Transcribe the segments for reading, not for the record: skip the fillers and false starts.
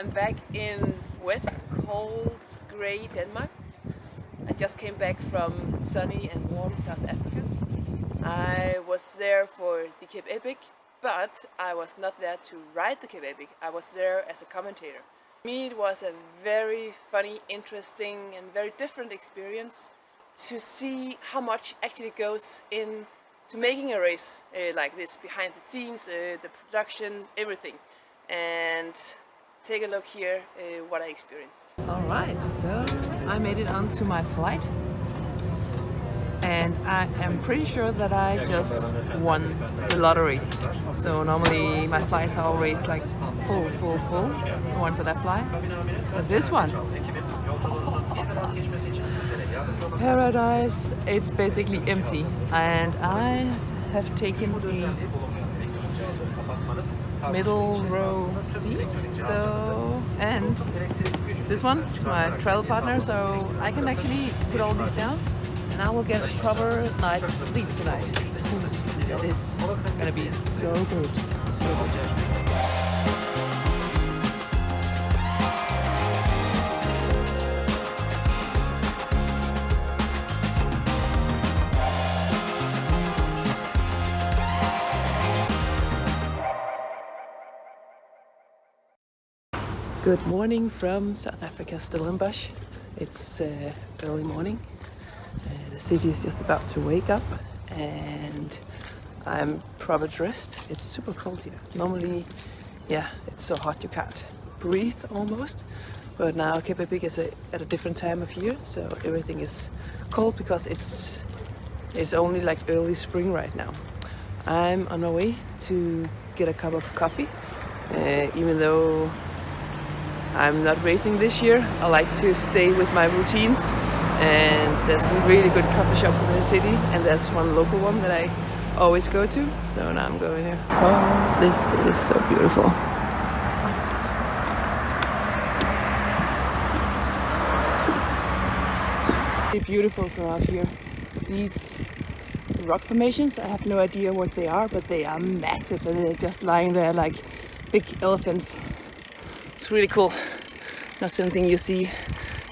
I'm back in wet, cold, grey Denmark. I just came back from sunny and warm South Africa. I was there for the Cape Epic, but I was not there to ride the Cape Epic. I was there as a commentator. For me, it was a very funny, interesting and very different experience to see how much actually goes in to making a race like this, behind the scenes, the production, everything. And take a look here what I experienced. Alright, so I made it onto my flight and I am pretty sure that I just won the lottery. So normally my flights are always like full, the ones that I fly. But this one, paradise, it's basically empty. And I have taken the middle row seat, so, and this one is my travel partner, so I can actually put all these down and I will get a proper night's sleep tonight. That is gonna be so good, so good. Good morning from South Africa, Stellenbosch. It's early morning. The city is just about to wake up and I'm proper dressed. It's super cold here. Normally, yeah, it's so hot you can't breathe almost. But now Cape Epic is at a different time of year, so everything is cold because it's only like early spring right now. I'm on my way to get a cup of coffee, even though I'm not racing this year. I like to stay with my routines, and there's some really good coffee shops in the city, and there's one local one that I always go to, so now I'm going here. Oh, this is so beautiful. It's beautiful from out here. These rock formations, I have no idea what they are, but they are massive and they're just lying there like big elephants. It's really cool. Not something you see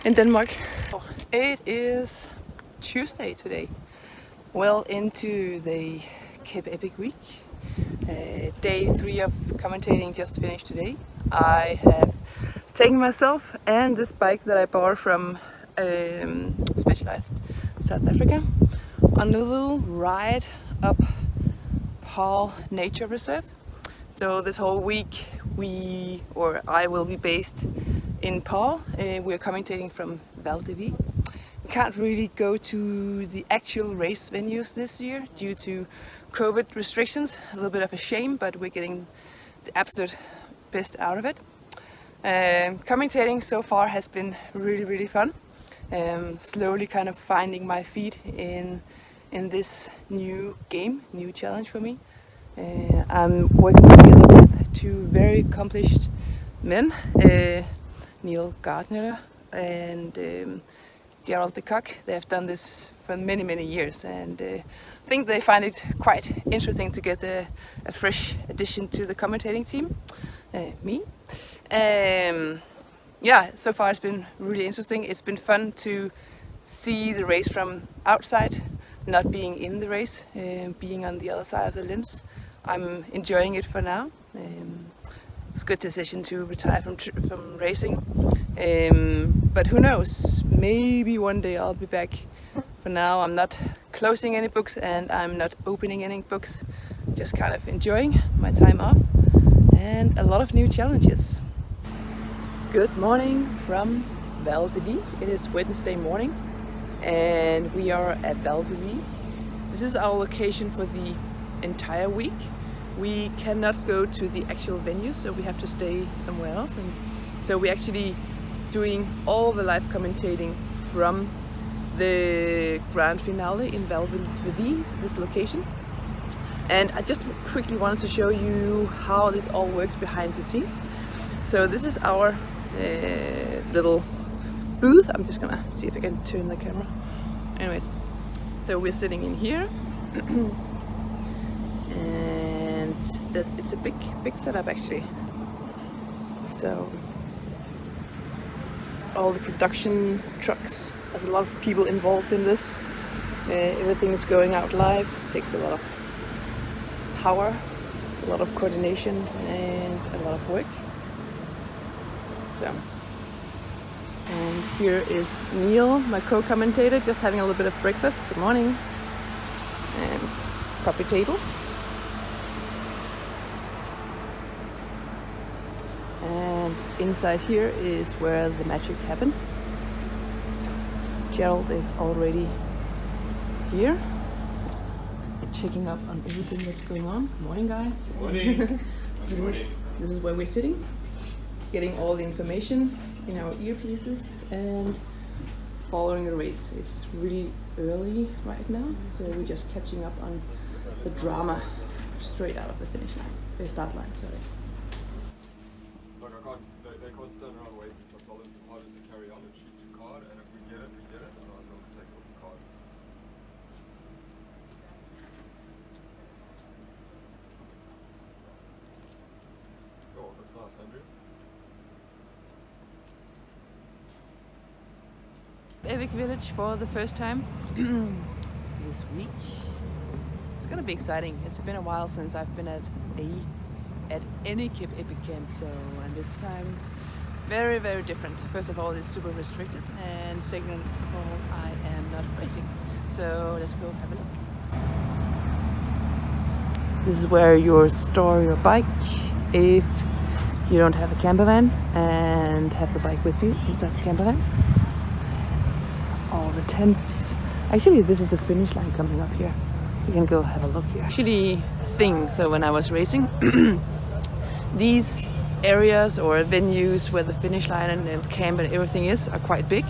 in Denmark. It is Tuesday today. Well into the Cape Epic week. Day 3 of commentating just finished today. I have taken myself and this bike that I bought from Specialized South Africa on a little ride up Paarl Nature Reserve. So this whole week I will be based in Paarl. We're commentating from Val de Vie. We can't really go to the actual race venues this year due to COVID restrictions. A little bit of a shame, but we're getting the absolute best out of it. Commentating so far has been really fun. Slowly kind of finding my feet in this new game, new challenge for me. I'm working together with two very accomplished men, Gardiner and Gerald the Kock. They have done this for many years, and I think they find it quite interesting to get a fresh addition to the commentating team, me. Yeah, so far it's been really interesting. It's been fun to see the race from outside, not being in the race, being on the other side of the lens. I'm enjoying it for now. It's a good decision to retire from racing, but who knows, maybe one day I'll be back. For now I'm not closing any books and I'm not opening any books, just kind of enjoying my time off and a lot of new challenges. Good morning from Val de Vie. It is Wednesday morning and we are at Val de Vie. This is our location for the entire week. We cannot go to the actual venue, so we have to stay somewhere else, and so we're actually doing all the live commentating from the grand finale in Val de Vie, this location. And I just quickly wanted to show you how this all works behind the scenes. So this is our little booth. I'm just gonna see if I can turn the camera. Anyways, so we're sitting in here. And it's a big setup actually. So all the production trucks. There's a lot of people involved in this. Everything is going out live. It takes a lot of power, a lot of coordination, and a lot of work. So, and here is Neil, my co-commentator, just having a little bit of breakfast. Good morning. And coffee table. And inside here is where the magic happens. Gerald is already here, checking up on everything that's going on. Good morning, guys. Good morning. This is where we're sitting, getting all the information in our earpieces and following the race. It's really early right now, so we're just catching up on the drama straight out of the finish line, the start line, sorry. Look, they can't stand around waiting, so I told them the hardest to carry on and shoot the card, and if we get it, and I'll go take off the card. Oh, that's nice, Andrew. Epic Village for the first time this week. It's gonna be exciting. It's been a while since I've been at any epic camp, so and this time very different. First of all, it's super restricted, and second of all, I am not racing. So let's go have a look. This is where you store your bike if you don't have a camper van and have the bike with you inside the camper van. All the tents. Actually, this is a finish line coming up here. We can go have a look here. Actually, thing. So when I was racing, these areas or venues where the finish line and camp and everything is are quite big,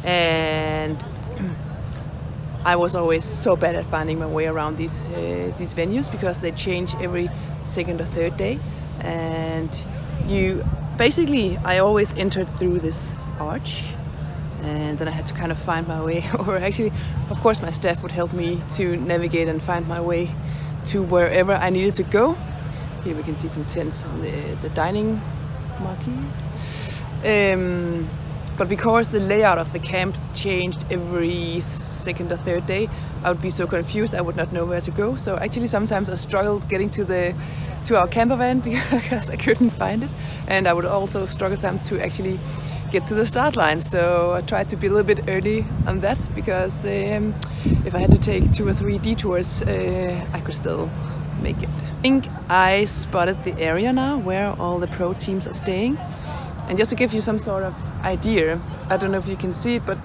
and I was always so bad at finding my way around these venues because they change every second or third day, and I always entered through this arch. And then I had to kind of find my way, or actually, of course, my staff would help me to navigate and find my way to wherever I needed to go. Here we can see some tents on the dining marquee. But because the layout of the camp changed every second or third day, I would be so confused I would not know where to go. So actually sometimes I struggled getting to our camper van because I couldn't find it, and I would also struggle sometimes to actually get to the start line. So I tried to be a little bit early on that because if I had to take 2 or 3 detours, I could still make it. I think I spotted the area now where all the pro teams are staying. And just to give you some sort of idea, I don't know if you can see it, but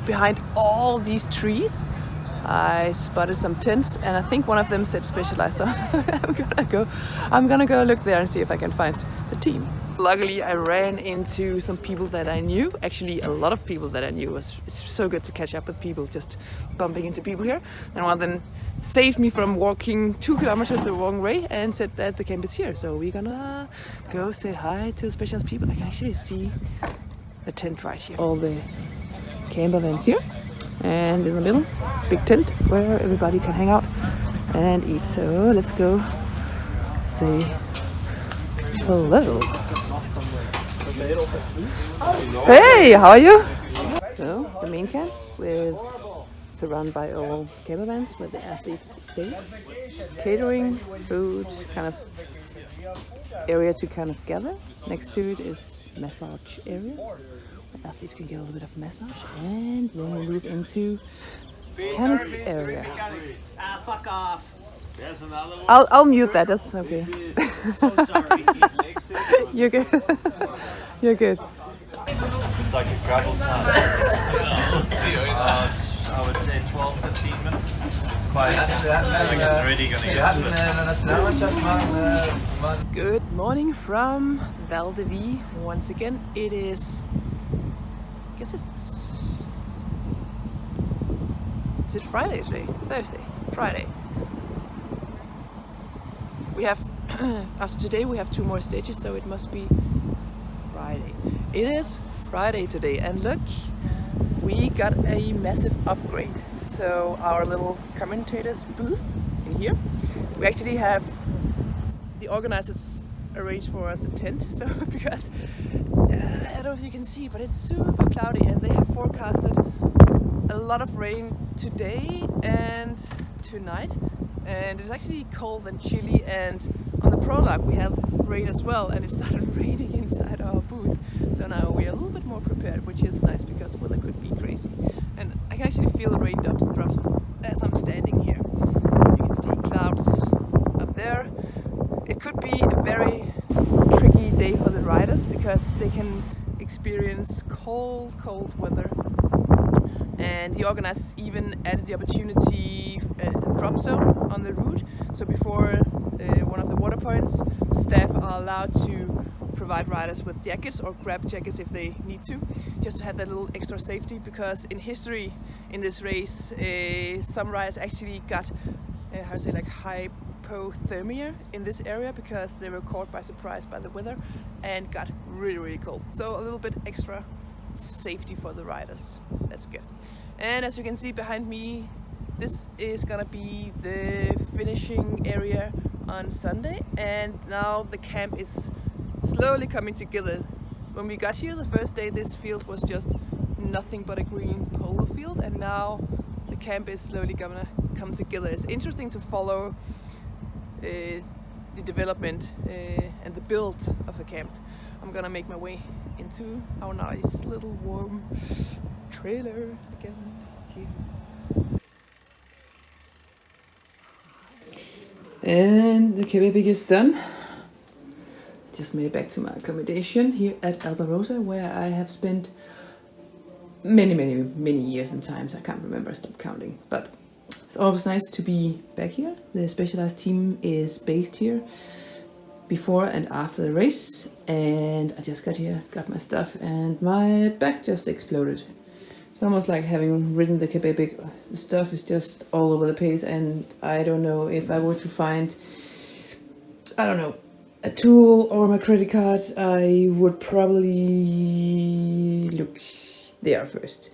behind all these trees, I spotted some tents, and I think one of them said Specialized. So I'm gonna go look there and see if I can find the team. Luckily, I ran into some people that I knew. Actually, a lot of people that I knew. It's so good to catch up with people, just bumping into people here. And one of them saved me from walking 2 kilometers the wrong way and said that the camp is here. So we're gonna go say hi to the Specialized people. I can actually see the tent right here. All the camper vans here. And in the middle, big tent where everybody can hang out and eat. So let's go say hello. Hey, how are you? So the main camp surrounded by all camper vans where the athletes stay. Catering, food, kind of area to kind of gather. Next to it is massage area. Athletes can get a little bit of massage, and then we move into mechanics area. Fuck off. There's another one. I'll mute that. That's okay. So sorry. You're good. You're good. It's like a gravel time. I would say 12-15 minutes. It's quite. I think it's really going to get to it. Good morning from Val de Vie. Once again, it is. I guess is it Friday today? Thursday? Friday. We have after today we have 2 more stages, so it must be Friday. It is Friday today, and look, we got a massive upgrade. So our little commentators booth in here, we actually have the organizers arranged for us a tent. So because I don't if you can see, but it's super cloudy, and they have forecasted a lot of rain today and tonight, and it's actually cold and chilly, and on the prologue we have rain as well, and it started raining inside our booth, so now we're a little bit more prepared, which is nice because weather could be crazy. And I can actually feel the raindrops as I'm standing here. You can see clouds up there. It could be a very tricky day for the riders because they can experience cold weather. And the organizers even added the opportunity drop zone on the route. So before one of the water points, staff are allowed to provide riders with jackets or grab jackets if they need to, just to have that little extra safety, because in history in this race some riders actually got hypothermia in this area because they were caught by surprise by the weather and got really cold. So a little bit extra safety for the riders. That's good. And as you can see behind me, this is gonna be the finishing area on Sunday, and now the camp is slowly coming together. When we got here the first day, this field was just nothing but a green polo field, and now the camp is slowly gonna come together. It's interesting to follow the development and the build of the camp. I'm gonna make my way into our nice little warm trailer again here. And the kebab is done. Just made it back to my accommodation here at Albarossa, where I have spent many years and times. I can't remember, I stopped counting. But it's always nice to be back here. The specialized team is based here before and after the race, and I just got here, got my stuff, and my back just exploded. It's almost like having ridden the Quebec. The stuff is just all over the place, and I don't know if I were to find, I don't know, a tool or my credit card, I would probably look there first.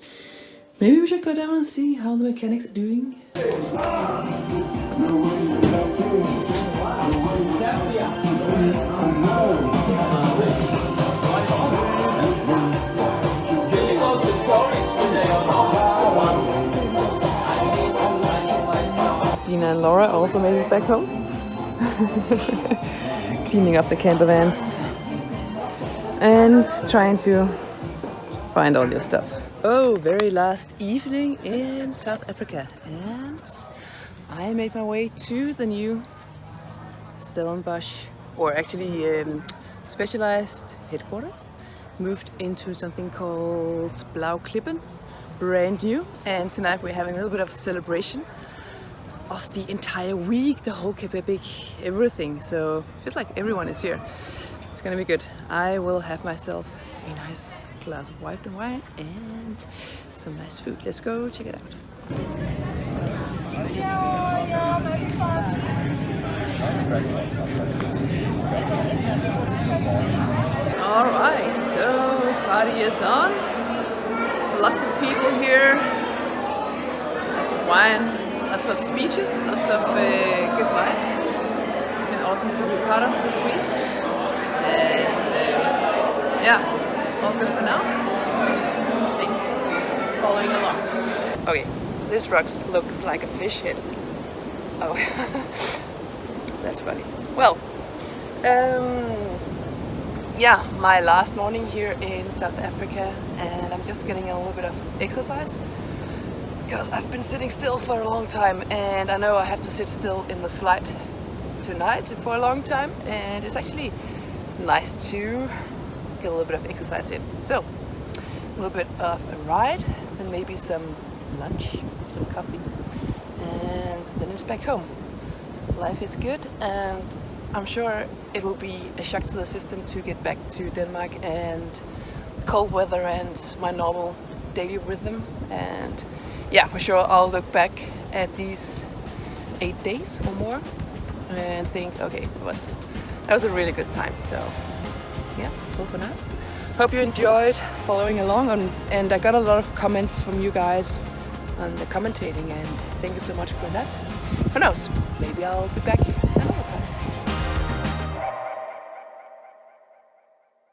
Maybe we should go down and see how the mechanics are doing. Sina and Laura also made it back home. Cleaning up the camper vans and trying to find all your stuff. Oh, very last evening in South Africa, and I made my way to the new Stellenbosch, or actually specialized headquarters. Moved into something called Blauwklippen, brand new, and tonight we're having a little bit of celebration of the entire week, the whole Quebec, everything. So it feels like everyone is here. It's gonna be good. I will have myself a nice glass of white wine and some nice food. Let's go check it out. All right, so party is on. Lots of people here. Lots of wine. Lots of speeches, lots of good vibes. It's been awesome to be part of this week. And yeah, all good for now. Thanks for following along. Okay, this rock looks like a fish head. Oh, that's funny. Well, yeah, my last morning here in South Africa, and I'm just getting a little bit of exercise. Because I've been sitting still for a long time, and I know I have to sit still in the flight tonight for a long time, and it's actually nice to get a little bit of exercise in. So, a little bit of a ride, then maybe some lunch, some coffee, and then it's back home. Life is good, and I'm sure it will be a shock to the system to get back to Denmark and cold weather and my normal daily rhythm. And yeah, for sure I'll look back at these 8 days or more and think, okay, that was a really good time. So yeah, cool for now. Hope you enjoyed following along, and I got a lot of comments from you guys on the commentating, and thank you so much for that. Who knows, maybe I'll be back